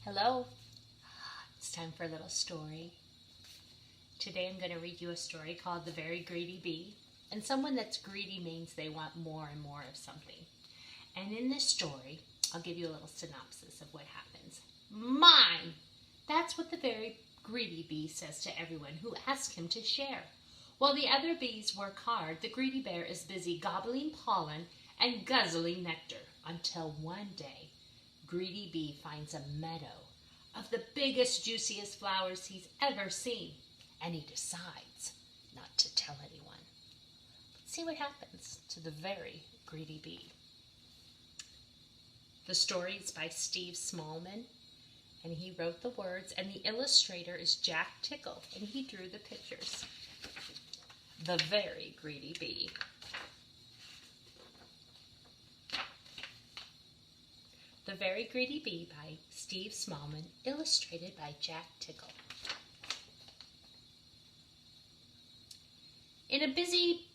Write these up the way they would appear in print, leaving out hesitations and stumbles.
Hello, it's time for a little story. Today I'm going to read you a story called The Very Greedy Bee. And someone that's greedy means they want more and more of something. And in this story, I'll give you a little synopsis of what happens. Mine! That's what the very greedy bee says to everyone who asks him to share. While the other bees work hard, the greedy bear is busy gobbling pollen and guzzling nectar until one day, Greedy Bee finds a meadow of the biggest, juiciest flowers he's ever seen, and he decides not to tell anyone. Let's see what happens to the very greedy bee. The story is by Steve Smallman, and he wrote the words, and the illustrator is Jack Tickle, and he drew the pictures. The Very Greedy Bee. The Very Greedy Bee by Steve Smallman, illustrated by Jack Tickle. In a busy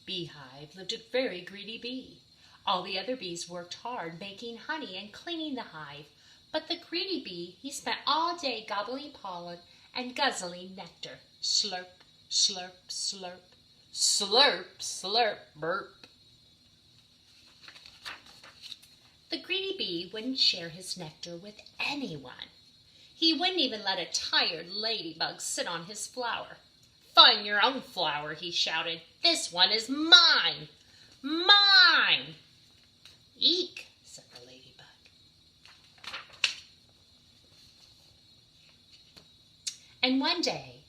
beehive lived a very greedy bee. All the other bees worked hard making honey and cleaning the hive, but the greedy bee, he spent all day gobbling pollen and guzzling nectar. Slurp, slurp, slurp, slurp, slurp, burp. The greedy bee wouldn't share his nectar with anyone. He wouldn't even let a tired ladybug sit on his flower. "Find your own flower," he shouted. "This one is mine! Mine!" "Eek," said the ladybug. And one day,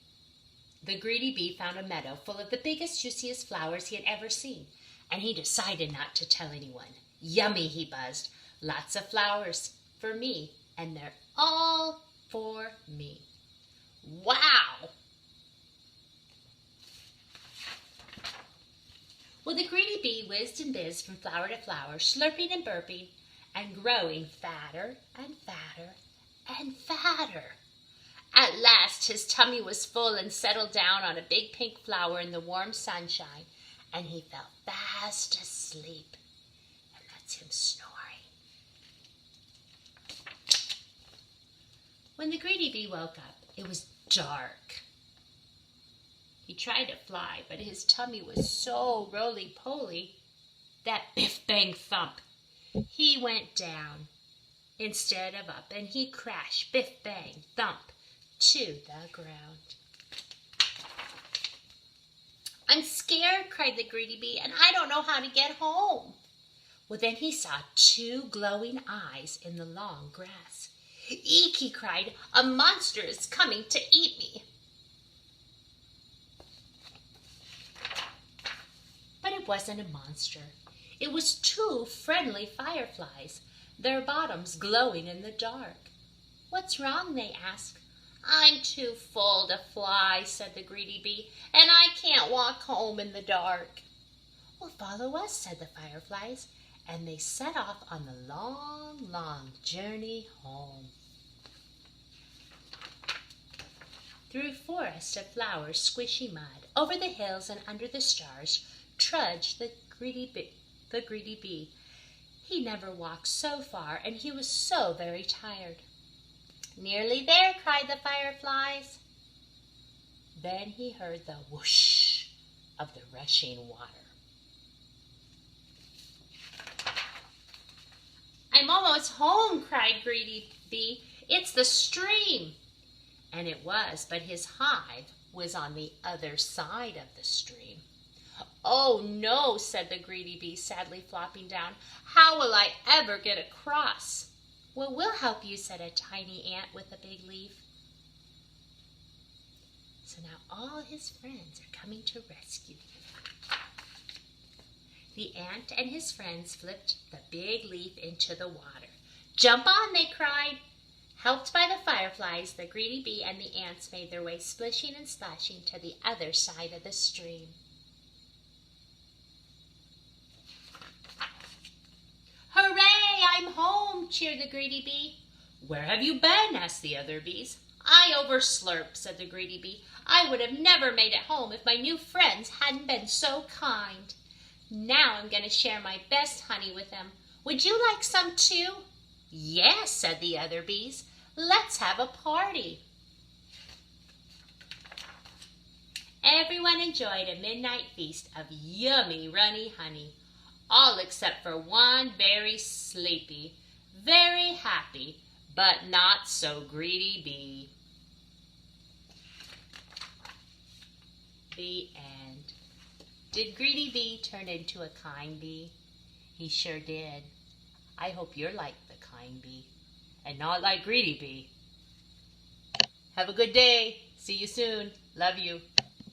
the greedy bee found a meadow full of the biggest, juiciest flowers he had ever seen, and he decided not to tell anyone. "Yummy," he buzzed. "Lots of flowers for me, and they're all for me." Wow! Well, the greedy bee whizzed and bizzed from flower to flower, slurping and burping, and growing fatter and fatter and fatter. At last, his tummy was full and settled down on a big pink flower in the warm sunshine, and he fell fast asleep. And that's him snoring. When the greedy bee woke up, it was dark. He tried to fly, but his tummy was so roly-poly that biff, bang, thump, he went down instead of up, and he crashed, biff, bang, thump, to the ground. "I'm scared," cried the greedy bee, "and I don't know how to get home." Well, then he saw two glowing eyes in the long grass. "Eek," he cried, "a monster is coming to eat me." But it wasn't a monster. It was two friendly fireflies, their bottoms glowing in the dark. "What's wrong?" they asked. "I'm too full to fly," said the greedy bee, "and I can't walk home in the dark." "Well, follow us," said the fireflies, and they set off on the long, long journey home. Through a forest of flowers, squishy mud, over the hills and under the stars, trudged the greedy bee. He never walked so far, and he was so very tired. "Nearly there," cried the fireflies. Then he heard the whoosh of the rushing water. "I'm almost home," cried Greedy Bee. "It's the stream." And it was, but his hive was on the other side of the stream. "Oh no," said the greedy bee, sadly flopping down. "How will I ever get across?" "Well, we'll help you," said a tiny ant with a big leaf. So now all his friends are coming to rescue him. The ant and his friends flipped the big leaf into the water. "Jump on," they cried. Helped by the fireflies, the greedy bee and the ants made their way splishing and splashing to the other side of the stream. "Hooray, I'm home," cheered the greedy bee. "Where have you been?" asked the other bees. "I overslurped," said the greedy bee. "I would have never made it home if my new friends hadn't been so kind. Now I'm going to share my best honey with them. Would you like some too?" "Yes," said the other bees. "Let's have a party." Everyone enjoyed a midnight feast of yummy runny honey, all except for one very sleepy, very happy, but not so greedy bee. The end. Did Greedy Bee turn into a kind bee? He sure did. I hope you're like the kind bee and not like Greedy Bee. Have a good day. See you soon. Love you.